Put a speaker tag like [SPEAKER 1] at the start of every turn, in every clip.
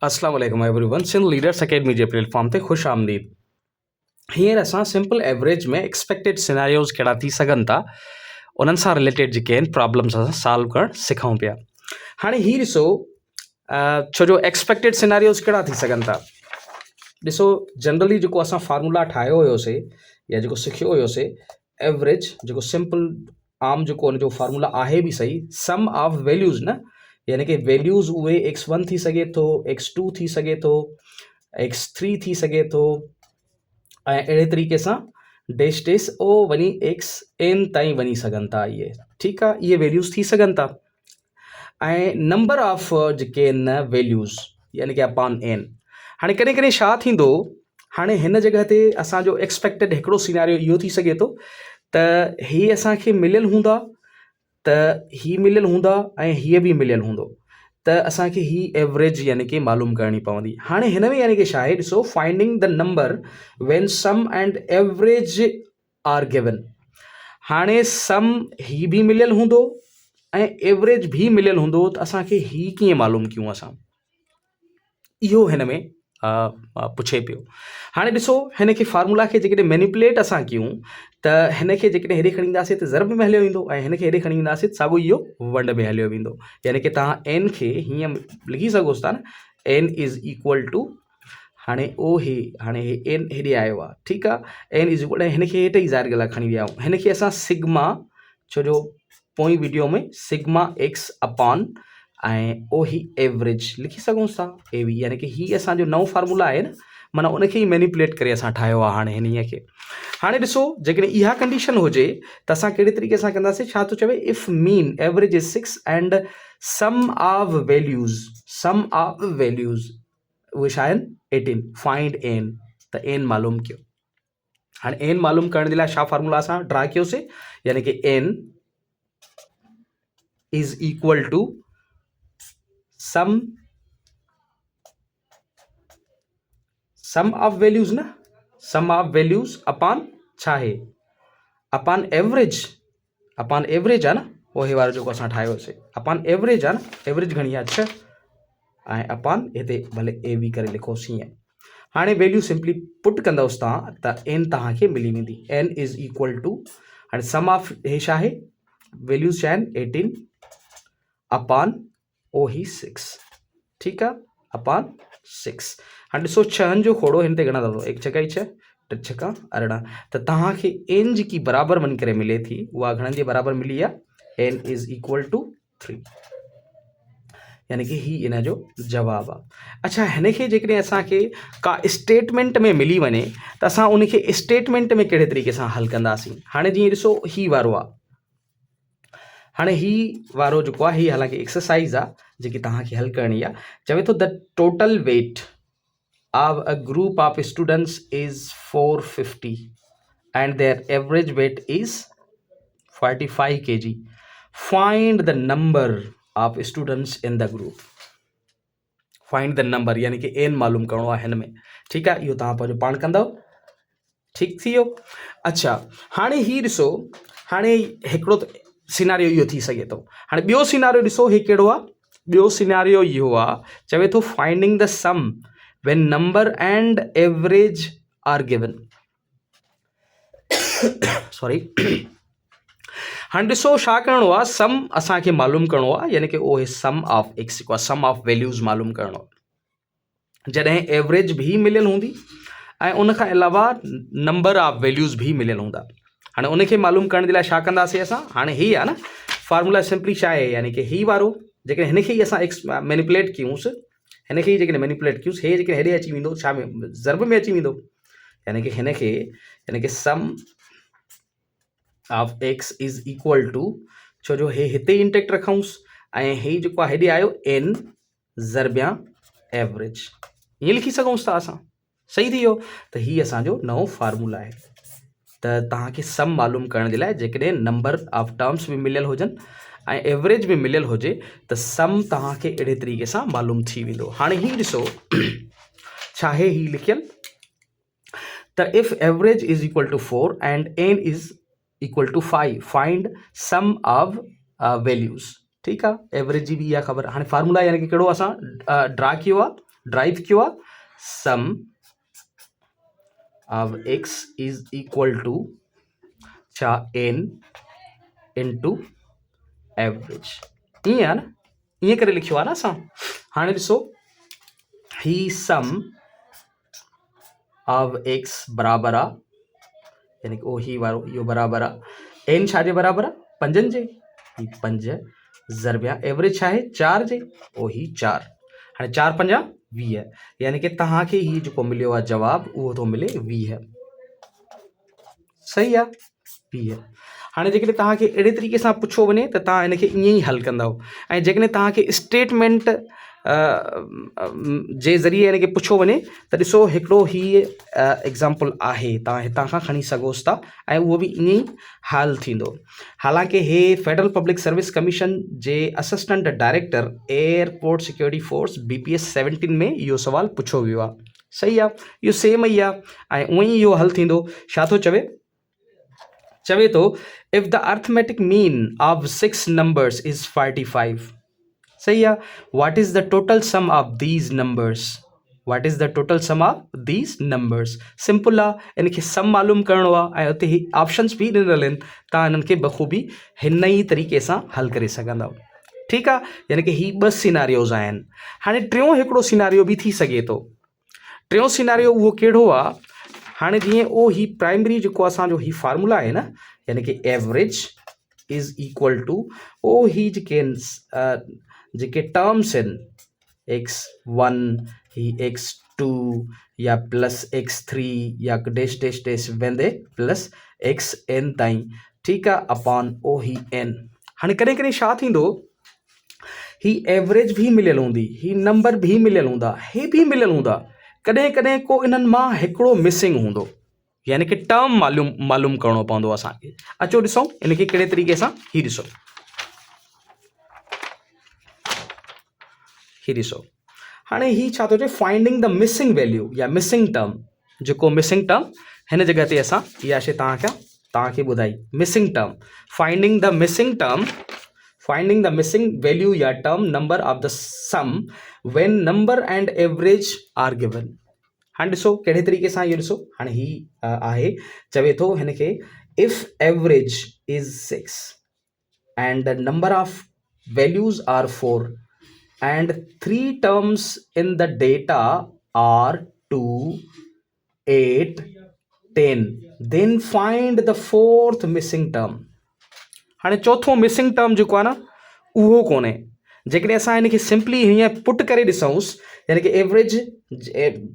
[SPEAKER 1] अस्सलाम वालेकुम everyone. Sindh leaders academy जे platform ते खुश आमदीद। हींअर असां सिंपल एवरेज में एक्सपेक्टेड सिनेरियोज़ कहिड़ा थी सघनि था उन्हनि सां रिलेटेड जेके आहिनि प्रॉब्लम्स असां सॉल्व करणु सिखूं पिया। हाणे हीअ ॾिसो, छो जो एक्सपेक्टेड सिनेरियोज़ कहिड़ा थी सघनि था। ॾिसो, जनरली जेको असां फार्मूला ठाहियो हुयोसीं या जेको सिखियो हुयोसीं, एवरेज जेको सिंपल आम जेको हुनजो फार्मूला आहे बि सही, सम ऑफ वैल्यूज़ न, यानी कि वैल्यूज़ उहे x1 थी सघे थो, x2 थी सघे थो, x3 थी सघे थो, ऐं अहिड़े तरीक़े सां डेश डेश ओ वञी xn ताईं वञी सघनि था। इहे ठीकु आहे, इहे वैल्यूज़ थी सघनि था। ऐं नंबर ऑफ जेके आहिनि वैल्यूज़ यानी कि अपॉन n। हाणे कॾहिं कॾहिं छा थींदो, हाणे हिन जॻह ते असांजो एक्सपेक्टेड हिकिड़ो सिनेरियो इहो थी सघे थो त हीअ असांखे मिलियल हूंदा, त ही मिलियल हूंदा ऐं हीअ बि मिलियल हूंदो, त असांखे ही एवरेज यानी कि मालूम करणी पवंदी। हाणे हिन में यानी कि छा आहे, ॾिसो, finding the number when sum and average are given. हाणे सम ही बि मिलियल हूंदो ऐं एवरेज बि मिलियल हूंदो, त असांखे ही कीअं मालूम कयूं असां, इहो हिन में पुछे पियो। हाणे ॾिसो, हिन खे फार्मूला खे जेकॾहिं मैनिपुलेट असां कयूं त हिन खे जेकॾहिं हेॾे खणी ईंदासीं त ज़रब में हलियो वेंदो, ऐं हिन खे हेॾे खणी ईंदासीं त साॻियो इहो वंड में हलियो वेंदो। यानी कि तव्हां एन खे हीअं लिखी सघोसि था न, एन इज़ इक्वल टू, हाणे ओ हे, हाणे हे एन हेॾे आयो आहे, ठीकु आहे, एन इज़ इक्वल, ऐं हिन खे हेठि ई ज़ाहिर ॻाल्हि खणी विया आहियूं। हिन खे असां सिग्मा, छो जो पोइ वीडियो में सिग्मा एक्स अपॉन ऐं ओ ही एवरेज लिखी सघूं था, ए वी, यानी कि ही असांजो नओं फार्मूला आहे न, माना उनखे ई मैनिपुलेट करे असां ठाहियो आहे हाणे हिन खे। हाणे ॾिसो, जेकॾहिं इहा कंडीशन हुजे त असां कहिड़े तरीक़े सां कंदासीं, छा थो चवे, if mean average is 6 and some of values उहे छा आहिनि 18, फाइंड एन, त एन मालूम कयो। हाणे एन मालूम करण जे लाइ छा फार्मूला असां ड्रा कयोसीं, यानी कि N is equal to sum of values न, सम ऑफ वैल्यूज़ अपॉन छा आहे, अपॉन एवरेज आहे न, उहे वारो जेको असां ठाहियोसीं अपॉन एवरेज आहे न, एवरेज घणी आहे 6, ऐं अपॉन हिते भले ए बी करे लिखोसीं हीअं। हाणे वैल्यू सिंपली पुट कंदोसि तव्हां त एन तव्हांखे मिली वेंदी, एन इज़ इक्वल टू, हाणे सम ऑफ हे छा आहे, वैल्यूज़ छा आहिनि 18 अपॉन ओ ही 6, ठीकु आहे, अपॉन 6। हाणे ॾिसो, छहनि जो खोड़ो हिन ते घणा अथव, 1 छका 6, 2 छका 18, त तव्हांखे एन जेकी बराबरि वञी करे मिले थी उहा घणनि जे बराबरि मिली आहे, एन इज़ इक्वल टू 3, यानी कि ही इन जो जवाबु आहे। अच्छा, हिन खे जेकॾहिं असांखे का स्टेटमेंट में मिली वञे त असां उनखे स्टेटमेंट में कहिड़े तरीक़े सां हल कंदासीं। हाणे जीअं ॾिसो, ही वारो आहे, हाणे ही वारो जेको आहे, ही हालांकि एक्सरसाइज़ आहे जेकी तव्हांखे हल करणी आहे। चवे थो the total weight of a group of students is 450 and their average weight is 45 kg. Find the number of students in the group. Find the number यानी कि n मालूम करणो आहे हिन में, ठीकु आहे, इहो तव्हां पंहिंजो पाण कंदव, ठीकु थी वियो। अच्छा, हाणे ही ॾिसो, हाणे हिकिड़ो सिनारियो इहो थी सघे थो। हाणे ॿियो सिनारियो ॾिसो, ही कहिड़ो आहे, ॿियो सिनारियो इहो आहे, चवे थो finding the sum when number and average are given. Sorry, हाणे ॾिसो छा करिणो आहे, सम असांखे मालूम करिणो आहे, यानी कि उहो सम ऑफ एक्स जेको आहे, सम ऑफ वैल्यूज़ मालूम करिणो आहे, जॾहिं एवरेज भी मिलियल हूंदी ऐं उनखां अलावा नंबर ऑफ वैल्यूज़ भी मिलियल हूंदा। हाणे उनखे मालूम करण जे लाइ छा कंदासीं असां, हाणे ही आहे न फार्मूला, सिंपली छा आहे, यानी कि ही वारो जेकॾहिं हिन खे ई असां मैनिपुलेट कयूंसि, हिन खे ई जेकॾहिं मैनिपुलेट कयूंसि, हे जेकॾहिं हेॾे अची वेंदो, छा में ज़रब में अची वेंदो, यानी कि हिन खे, यानी कि sum of x is equal to, छो जो हे हिते इंटेक्ट रखूंसि ऐं हे जेको आहे हेॾे आयो एन ज़रबिया एवरेज, ईअं लिखी सघूंसि था असां, सही थी वियो। त हीअ असांजो नओं फार्मूला आहे। त तव्हांखे सम मालूम करण जे लाइ जेकॾहिं नंबर ऑफ टर्म्स बि मिलियल हुजनि ऐं एवरेज बि मिलियल हुजे त सम तव्हांखे अहिड़े तरीक़े सां मालूम थी वेंदो। हाणे ही ॾिसो छा आहे ही लिखियल, त if average is equal to 4 and N is equal to 5 find sum of values, ठीकु आहे, एवरेज जी बि इहा ख़बर। हाणे फार्मूला यानी कि कहिड़ो असां ड्रा कयो आहे, ड्राइव क्यों आहे sum of x is equal to छा n इंटू एवरेज, ईअं आहे न, ईअं करे लिखियो आहे न असां। हाणे ॾिसो ही सम ऑफ x बराबरि आहे, यानी कि ही वारो इहो बराबरि आहे n छाजे बराबरि आहे पंजनि जे, ही 5 ज़रबिया एवरेज छा आहे 4 जे, ही 4। हाणे 4 पंजा 20, यानी कि तव्हांखे ही जेको मिलियो आहे जवाबु उहो थो मिले 20। सही आहे 20। हाणे जेकॾहिं तव्हांखे अहिड़े तरीक़े सां पुछो वञे त तव्हां हिनखे ईअं ई हल कंदव, ऐं जेकॾहिं तव्हांखे स्टेटमेंट जे ज़रिए हिनखे पुछो वञे त ॾिसो हिकिड़ो ही एग्ज़ाम्पल आहे, तव्हां हितां खां खणी सघोसि था, ऐं उहो बि ईअं ई हल थींदो। हालांकि हे फेडरल पब्लिक सर्विस कमीशन जे assistant director airport security force BPS 17 में इहो सुवाल पुछो वियो आहे। सही आहे, इहो सेम ई आहे, ऐं उअं ई इहो हल थींदो। छा थो चवे थो if the arithmetic mean of 6 numbers is 45। सही आहे, what is the total sum of these numbers, what is the total sum of these numbers. Simple आहे, इनखे सम मालूम करिणो आहे, ऐं उते ही ऑप्शन्स बि ॾिनल आहिनि, तव्हां इन्हनि खे बख़ूबी हिन ई तरीक़े सां हल करे सघंदव। ठीकु आहे, यानी कि ही 2 सिनारियोज़ आहिनि। हाणे टियों हिकिड़ो सिनारियो बि थी सघे थो। टियों सिनारियो उहो कहिड़ो आहे, हाणे जीअं ही प्राइमरी जेको असांजो ही फार्मूला आहे न, यानी कि एवरेज इज इक्वल टू ही जेके टर्म्स आहिनि x1 ही x2 या प्लस x3 या डैश डैश डैश वेंदे प्लस xn ताईं, ठीकु आहे, अपॉन ही n। हाणे कॾहिं कॾहिं छा थींदो, ही एवरेज भी मिलियल हूंदी, ही नंबर भी मिलियल हूंदा, हे भी मिलियल हूंदा, कॾहिं कॾहिं को इन्हनि मां हिकिड़ो मिसिंग हूंदो, यानी कि टर्म मालूम करिणो पवंदो असांखे। अचो ॾिसूं इनखे कहिड़े तरीक़े सां, ही ॾिसो हाणे ही छा थो चए, फाइंडिंग द मिसिंग वैल्यू या मिसिंग टर्म। जेको मिसिंग टर्म हिन जॻह ते असां इहा शइ तव्हांखे ॿुधाई, missing term, finding the missing value या term number of the sum when number and average are given. हाणे ॾिसो कहिड़े तरीक़े सां इहो ॾिसो, हाणे ही आहे, चवे थो हिनखे if average is 6 and the number of values are 4 and 3 terms in the data are 2, 8, 10, then find the 4th missing term। हाणे चौथों मिसिंग टर्म जेको आहे न उहो कोन्हे। जेकॾहिं असां हिनखे सिंपली हीअं पुट करे ॾिसूंसि, यानी कि एवरेज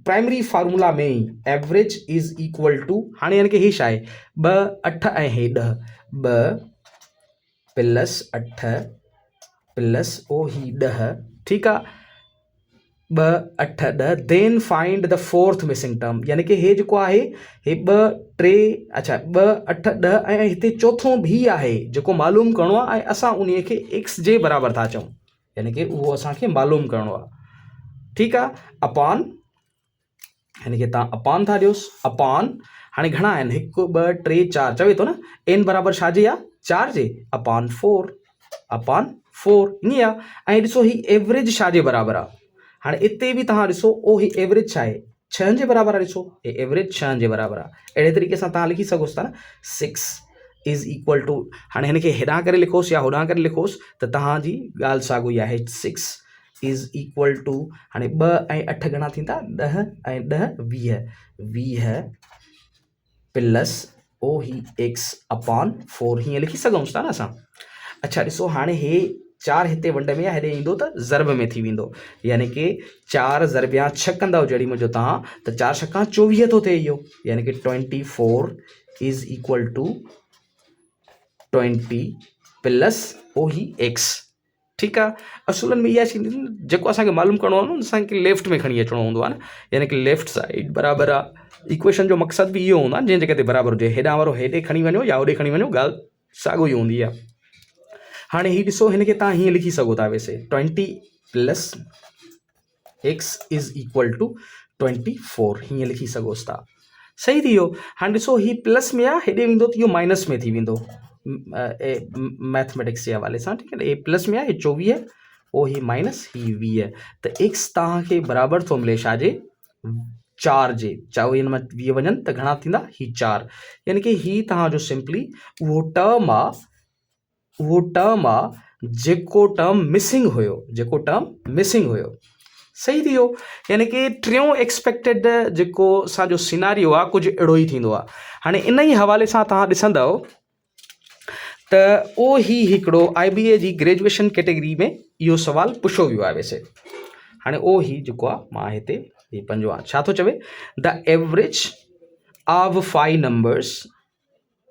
[SPEAKER 1] प्राइमरी फार्मूला में ई एवरेज इज इक्वल टू, हाणे यानी कि ही छा आहे 2, 8 ऐं हे 10, 2 प्लस 8 प्लस ही 10, ठीकु आहे, 2, 8, 10, then find the 4th missing term, यानी कि हे जेको आहे हे 2, 3, अच्छा 2, 8, 10 ऐं हिते चौथों भी आहे जेको मालूम करिणो आहे, ऐं असां उन खे x जे बराबरि था चऊं, यानी कि उहो असांखे मालूम करिणो आहे। ठीकु आहे, अपॉन, यानी कि तव्हां अपॉन था ॾियोसि, अपॉन हाणे घणा आहिनि 1, 2, 3, 4, चवे थो न n बराबरि छाजे आहे 4 जे, अपॉन 4 ईअं आहे। ऐं ॾिसो ही एवरेज छाजे बराबरि आहे, हाणे इते बि तव्हां ॾिसो ही एवरेज छा आहे 6 जे बराबरि आहे, ॾिसो हे एवरेज 6 जे बराबरि आहे। अहिड़े तरीक़े सां तव्हां लिखी सघोसि था न 6 इज़ इक्वल टू, हाणे हिनखे हेॾां करे लिखोसि या होॾां करे लिखोसि त तव्हांजी ॻाल्हि साॻियो ई आहे, 6 इज़ इक्वल टू, हाणे 2 ऐं 8 घणा थींदा 10 ऐं 10 20 प्लस ही x अपॉन 4, हीअं लिखी सघूं था न असां। अच्छा ॾिसो हाणे हे 4 हिते वंड में आहे, हेॾे ईंदो त ज़रब में थी वेंदो, यानी कि 4 ज़रबिया 6 कंदव जॾहिं मुंहिंजो तव्हां त 4 छक्का 24 थो थिए इहो, यानी कि 24 इज़ इक्वल टू 20 प्लस ही x। ठीकु आहे, असुलनि में इहा शइ जेको असांखे मालूम करिणो आहे न, असांखे लेफ्ट में खणी अचिणो हूंदो आहे न, यानी कि लेफ्ट साइड बराबरि आहे। इक्वेशन जो मक़सदु बि इहो हूंदो आहे जंहिं जॻह ते बराबरि हुजे, हेॾां वारो हेॾे खणी वञो या होॾे खणी वञो, ॻाल्हि साॻियो ई हूंदी आहे। हाणे ही ॾिसो हिनखे तव्हां हीअं लिखी सघो था, वैसे 20 plus x is equal to 24, हीअं लिखी सघोसि था, सही थी वियो। हाणे ॾिसो ही प्लस में आहे, हेॾे वेंदो त इहो माइनस में थी वेंदो मैथमेटिक्स जे हवाले सां, ठीकु आहे। हे प्लस में आहे, हे 24 ओ ही माइनस ही 20 त x तव्हांखे बराबरि थो मिले छाजे 4 जे। चाहे हिन में 20 वञनि त घणा थींदा ही 4, यानी कि ही तव्हांजो सिंपली उहो टर्म आहे जेको टर्म मिसिंग हुयो। सही थी वियो, यानी कि टियों एक्सपेक्टेड जेको असांजो सिनारियो आहे कुझु अहिड़ो ई थींदो आहे। हाणे इन ई हवाले सां तव्हां ॾिसंदव त ओ ही हिकिड़ो IBA जी ग्रेजुएशन कैटेगरी में इहो सुवाल पुछो वियो आहे वैसे। हाणे ओ ही जेको आहे मां हिते ही पंजो आहे, छा थो चवे the average of 5 numbers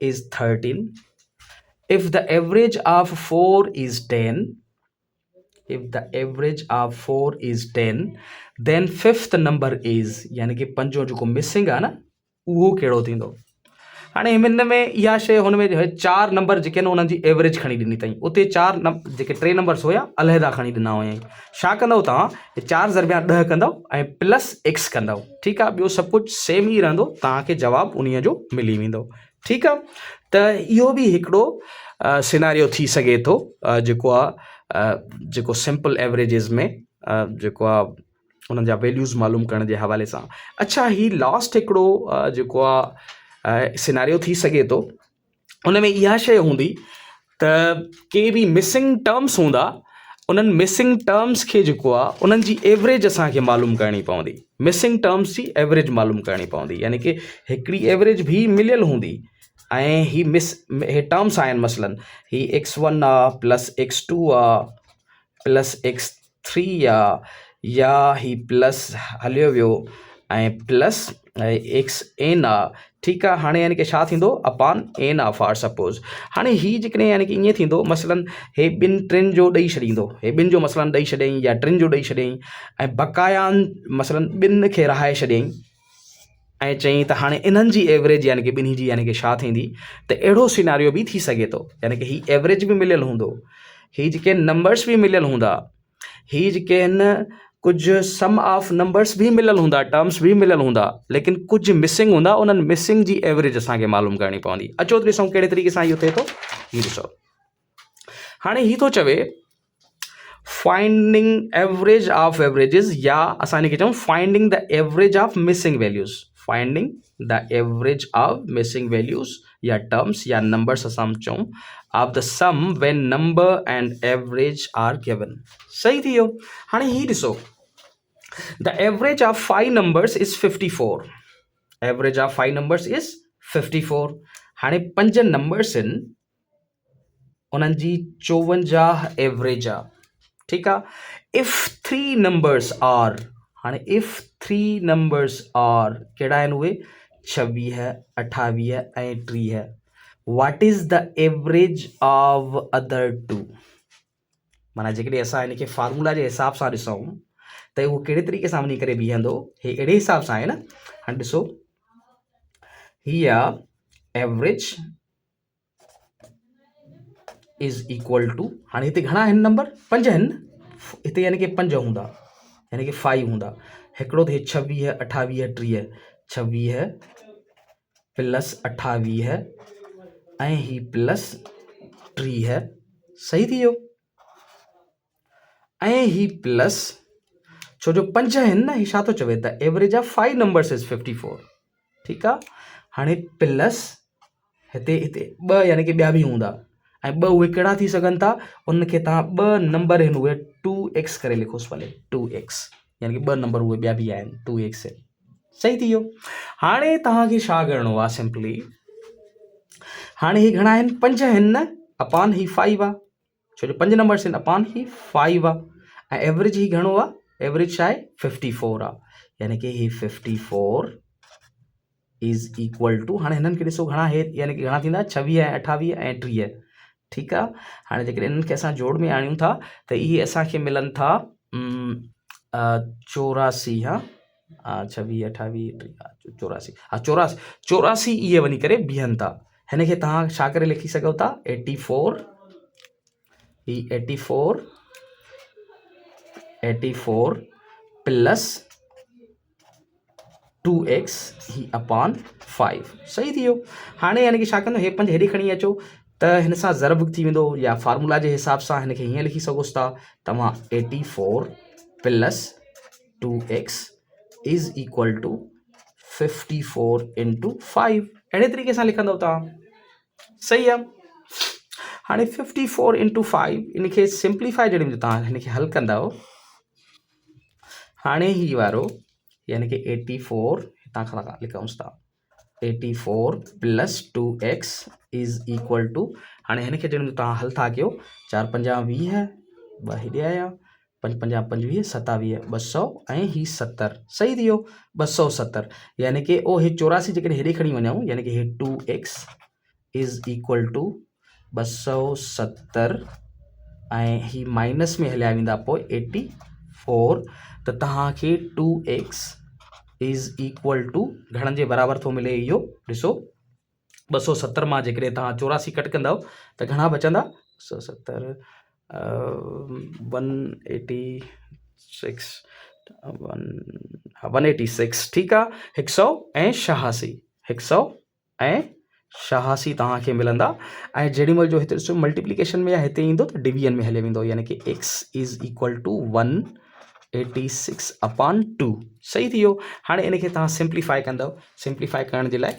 [SPEAKER 1] is 13 if the average of 4 is 10, if the average of 4 is 10 then fifth number is, यानी कि पंजो जेको मिसिंग आहे न उहो कहिड़ो थींदो। हाणे हिन में इहा शइ हुन में 4 नंबर जेके आहिनि उन्हनि जी एवरेज खणी ॾिनी अथई, उते 4 जेके 3 नंबर्स हुया अलहदा खणी ॾिना हुयईं। छा कंदव तव्हां 4 ज़रबिया 10 कंदव ऐं प्लस x कंदव, ठीकु आहे, ॿियो सभु कुझु सेम ई रहंदो, तव्हांखे जवाबु उन्हीअ जो मिली वेंदो। ठीकु आहे, त इहो बि हिकिड़ो सिनारियो थी सघे थो जेको आहे जेको सिंपल एवरेजिस में जेको आहे उन्हनि जा वैल्यूज़ मालूम करण जे हवाले सां। अच्छा, ही लास्ट हिकिड़ो जेको आहे सिनारियो थी सघे थो, उन में इहा शइ हूंदी त के बि मिसिंग टर्म्स हूंदा, उन्हनि मिसिंग टर्म्स खे जेको आहे उन्हनि जी एवरेज असांखे मालूम करणी पवंदी, मिसिंग टर्म्स जी एवरेज मालूम करणी पवंदी, यानी कि हिकिड़ी एवरेज भी मिलियल हूंदी ऐं ही टर्म्स आहिनि, मसलन ही x1 आहे प्लस x2 आहे प्लस x3 आहे, या ही प्लस हलियो वियो ऐं प्लस xn आहे। ठीकु आहे, हाणे यानी कि छा थींदो अपॉन n आहे फॉर सपोज़। हाणे ही जेकॾहिं यानी कि ईअं थींदो, मसलन हे ॿिनि टिनि जो ॾेई छॾींदो, हे ॿिनि जो मसलन ॾेई छॾियईं या टिनि जो ॾेई छॾियईं ऐं बक़ायान मसलन ॿिनि खे रहाए छॾियईं ऐं चयईं त हाणे इन्हनि जी एवरेज यानी कि ॿिन्ही जी यानी कि छा थींदी, त अहिड़ो सिनारियो बि थी सघे थो, यानी कि ही एवरेज बि मिलियल हूंदो, ही जेके नंबर्स बि मिलियल हूंदा, ही जेके आहिनि कुझु सम ऑफ नंबर्स भी मिलियल हूंदा, टर्म्स भी मिलियल हूंदा, लेकिन कुझु मिसिंग हूंदा, उन्हनि मिसिंग जी एवरेज असांखे मालूम करणी पवंदी। अचो त ॾिसूं कहिड़े तरीक़े सां इहो थिए थो, हीउ ॾिसो। हाणे ही थो चवे फाइंडिंग एवरेज ऑफ एवरेजिस, या असां हिनखे चऊं finding the average of missing values, finding the average of missing values या टर्म्स या नंबर्स असां चऊं of the sum when number and average are given. सही थी वियो। हाणे ही ॾिसो, the average of 5 numbers is 54, average of 5 numbers is 54। हाणे 5 नंबर्स आहिनि, उन्हनि जी 54 एवरेज आहे, ठीकु आहे। इफ 3 नंबर्स आर, हाणे इफ 3 नंबर्स आर कहिड़ा आहिनि उहे 26, 28 ऐं 30, what is the average of other 2। माना जेकॾहिं असां हिनखे फार्मूला जे हिसाब सां ॾिसूं त उहो कहिड़े तरीक़े सां वञी करे बीहंदो, हे अहिड़े हिसाब सां आहे न। हाणे ॾिसो, ही आहे एवरेज इज़ इक्वल टू, हाणे हिते घणा आहिनि नंबर, 5 आहिनि न, हिते यानी कि 5 हूंदा, यानी कि 5 हूंदा, हिकिड़ो त 26, 28, 30, 26 प्लस 28 ऐं ही प्लस 30, सही थी वियो, ऐं ही प्लस, छो जो 5 आहिनि न, ही छा थो चवे त एवरेज ऑफ 5 नंबर्स इज़ 54, ठीकु आहे। हाणे प्लस हिते 2 यानी कि ॿिया बि हूंदा, ऐं 2 उहे कहिड़ा थी सघनि था, उनखे तव्हां 2 नंबर आहिनि उहे 2x करे लिखोसि भले, 2x यानी कि 2 नंबर उहे ॿिया बि आहिनि 2x आहिनि, सही थी वियो। हाणे तव्हांखे छा करिणो आहे, सिंपली हाणे ही घणा आहिनि, 5 आहिनि न, अपॉन ही 5 आहे, छो जो 5 नंबर्स आहिनि, अपॉन ही 5 आहे, ऐं एवरेज ही घणो आहे, एवरेज छा आहे 54 आहे, यानी कि ही 54 इज़ इक्वल टू, हाणे हिननि खे ॾिसो घणा हे यानी कि घणा थींदा 26 ऐं 28 ऐं 30, ठीकु आहे। हाणे जेकॾहिं इन्हनि खे असां जोड़ में आणियूं था त इहे असांखे मिलनि था 84, हा 26, 28, 84, हा 84 इहे वञी करे बीहनि था। हिन खे तव्हां छा करे लिखी सघो था 84, ही 84 प्लस 2x ही अपॉन 5, सही थी वियो। हाणे यानी कि छा कंदो, हे 5 हेॾे खणी अचो, त हिन सां ज़रब थी वेंदो या फार्मूला जे हिसाब सां हिनखे हीअं लिखी सघोसि था तव्हां 84 plus 2x is equal to 54 into 5 अहिड़े तरीक़े सां लिखंदव तव्हां। सही आहे। हाणे 54 इंटू 5 इनखे सिंप्लीफाई जॾहिं तव्हां हिनखे हल कंदव हाणे ही वारो यानी कि 84 हितां खां लिखूंसि था 84 plus 2x is equal two हाणे हिनखे जॾहिं तव्हां हल था कयो 4 5 20 ॿ हेॾे आया 5 5 25 27 200 ऐं ही 70 सही थी वियो 270 यानी कि ओ हे 84 जेकॾहिं हेॾे खणी वञूं यानी कि हे 2x इज़ इक्वल टू 270 ऐं ही माइनस में हलिया वेंदा पोइ 84 त तव्हांखे 2x इज़ इक्वल टू घणनि जे बराबरि थो मिले इहो ॾिसो 270 मां जेकॾहिं तव्हां 84 कट कंदव त घणा बचंदा 270 186 ठीकु आहे 186 तव्हांखे मिलंदा ऐं जेॾी महिल जो हिते ॾिसो मल्टीप्लिकेशन में या हिते ईंदो त डिवीजन में हली वेंदो यानी कि x is equal to 186 upon 2 सही थी वियो। हाणे इनखे तव्हां सिंप्लीफाई कंदव सिंप्लीफाई करण जे लाइ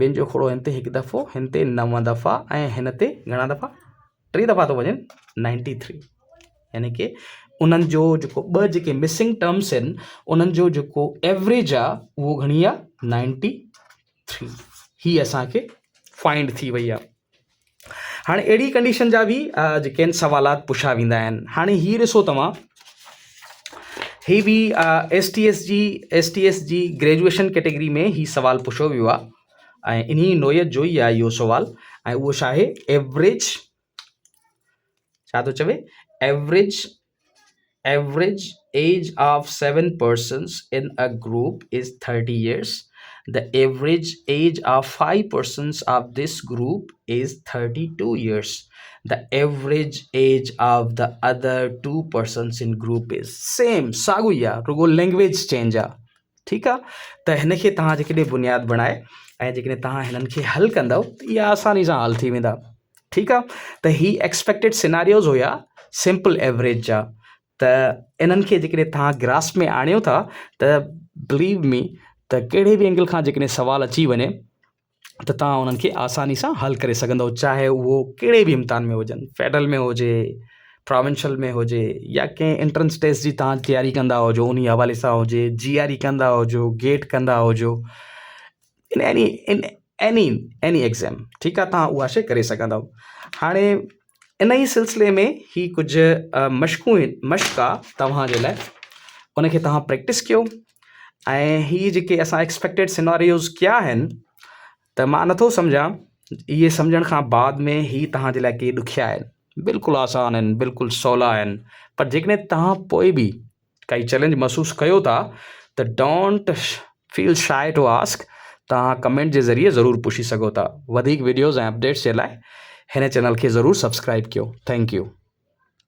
[SPEAKER 1] ॿिनि जो खोड़ो हिन ते हिकु दफ़ो हिन ते 9 दफ़ा ऐं हिन ते घणा दफ़ा 3 दफ़ा थो वञे 93 यानी कि उन्हनि जो जेको ॿ जेके मिसिंग टर्म्स आहिनि उन्हनि जो जेको एवरेज आहे उहो घणी आहे 93 ही असांखे फाइंड थी वई आहे। हाणे अहिड़ी कंडीशन जा बि जेके आहिनि सवालात पुछा वेंदा आहिनि। हाणे हीअ ॾिसो तव्हां ही बि STS जी ग्रेजुएशन कैटेगरी में ही सवाल पुछो वियो आहे ऐं इन्ही नोयत जो ई आहे इहो सुवाल ऐं उहो छा आहे एवरेज छा थो चवे average age of 7 persons in a group is 30 years. The average age of 5 persons of this group is 32 years. The average age of the other 2 persons in group is same. साॻियो ई आहे रुगो language change आहे ठीकु आहे। त हिनखे तव्हां जेकॾहिं बुनियादु बणाए ऐं जेकॾहिं तव्हां हिननि खे हल कंदव त इहा आसानी सां हल थी वेंदा ठीकु आहे। त ही एक्सपेक्टेड सिनारियोज़ हुया सिंपल एवरेज जा त इन्हनि खे जेकॾहिं तव्हां ग्रास में आणियो था त बिलीव मी त कहिड़े बि एंगल खां जेकॾहिं सवाल अची वञे त तव्हां उन्हनि खे आसानी सां हल करे सघंदव चाहे उहो कहिड़े बि इम्तिहान में हुजनि फेडरल में हुजे प्रोविंशियल में हुजे या कंहिं एंट्रेंस टेस्ट जी तव्हां तयारी कंदा हुजो उन हवाले सां हुजे GRE कंदा हुजो गेट कंदा हुजो इन एनी एग्ज़ाम ठीकु आहे तव्हां उहा शइ करे सघंदव। हाणे इन ई सिलसिले में ही कुझु मश्क आहे तव्हांजे लाइ उनखे तव्हां प्रैक्टिस कयो ऐं ही जेके असां एक्सपेक्टेड सिनारियोज़ कया आहिनि त मां नथो सम्झां इहे सम्झण खां बाद में ही तव्हांजे लाइ के ॾुखिया आहिनि बिल्कुलु आसान आहिनि बिल्कुलु सवला आहिनि पर जेकॾहिं तव्हां पोइ बि काई चैलेंज महसूसु कयो था त don't feel shy two ask तव्हां कमेंट जे ज़रिए ज़रूरु पुछी सघो था। वधीक वीडियोज़ ऐं अपडेट्स जे लाइ हिन चैनल खे ज़रूरु सब्सक्राइब कयो। Thank U.